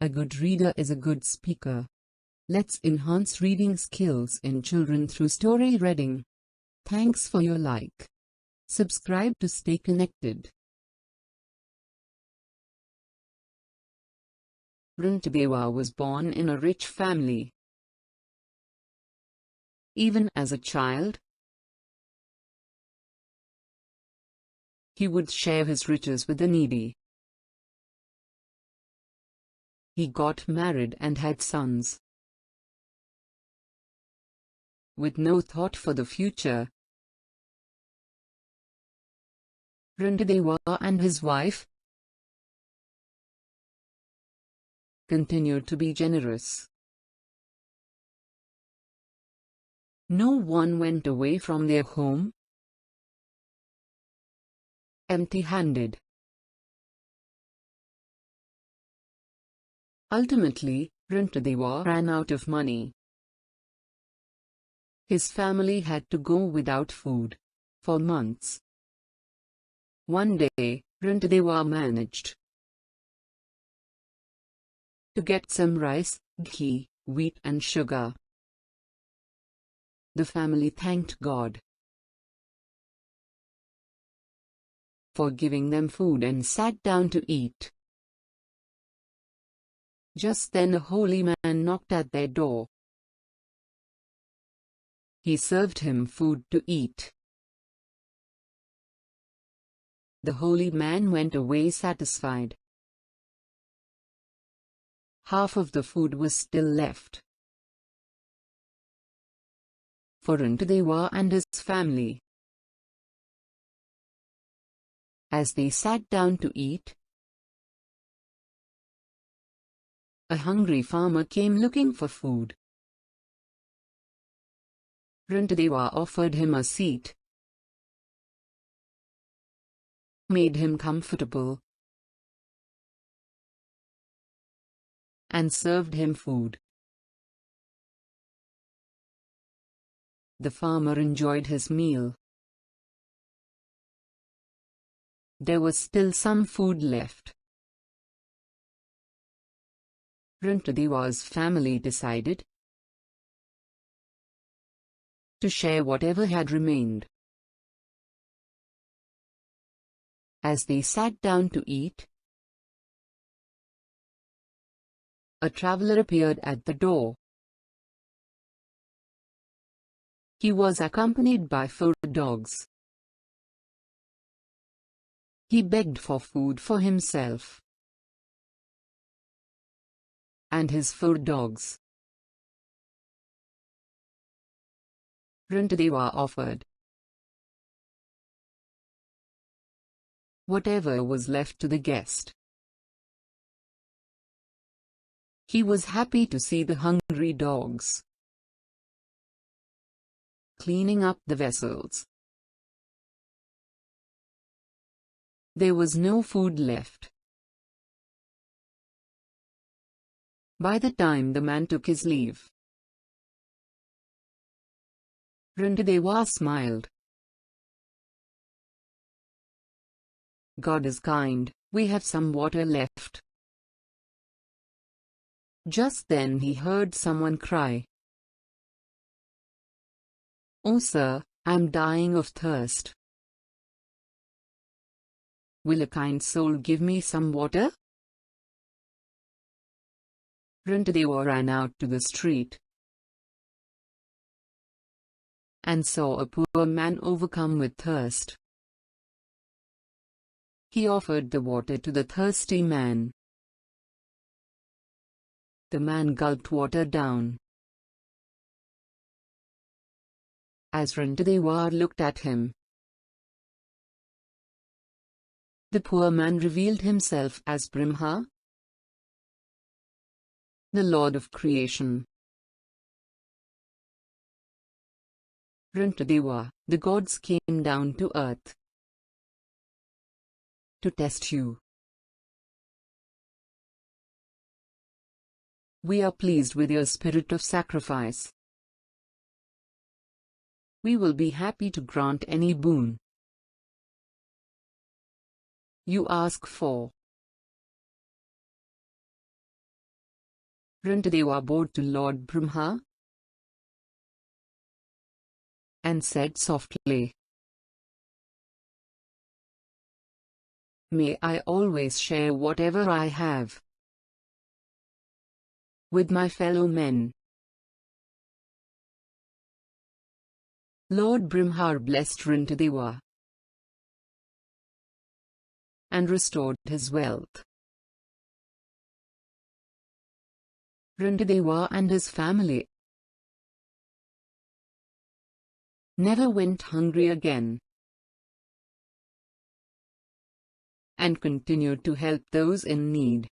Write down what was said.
A good reader is a good speaker. Let's enhance reading skills in children through story reading. Thanks for your like. Subscribe to stay connected. Rantideva was born in a rich family. Even as a child, he would share his riches with the needy. He got married and had sons. With no thought for the future, Rantideva and his wife continued to be generous. No one went away from their home empty-handed. Ultimately, Rantideva ran out of money. His family had to go without food for months. One day, Rantideva managed to get some rice, ghee, wheat and sugar. The family thanked God for giving them food and sat down to eat. Just then a holy man knocked at their door. He served him food to eat. The holy man went away satisfied. Half of the food was still left for Rantideva and his family. As they sat down to eat, a hungry farmer came looking for food. Rantideva offered him a seat, made him comfortable, and served him food. The farmer enjoyed his meal. There was still some food left. Rantideva's family decided to share whatever had remained. As they sat down to eat, a traveler appeared at the door. He was accompanied by 4 dogs. He begged for food for himself and his 4 dogs. Rantideva offered whatever was left to the guest. He was happy to see the hungry dogs cleaning up the vessels. There was no food left. By the time the man took his leave, Rantideva smiled. God is kind, we have some water left. Just then he heard someone cry, "Oh sir, I'm dying of thirst. Will a kind soul give me some water?" Rantideva ran out to the street and saw a poor man overcome with thirst. He offered the water to the thirsty man. The man gulped water down. As Rantideva looked at him, the poor man revealed himself as Brahma, the Lord of creation. Rantideva, the gods came down to earth to test you. We are pleased with your spirit of sacrifice. We will be happy to grant any boon you ask for. Rantideva bowed to Lord Brahma and said softly, "May I always share whatever I have with my fellow men." Lord Brahma blessed Rantideva and restored his wealth. Rantideva and his family never went hungry again and continued to help those in need.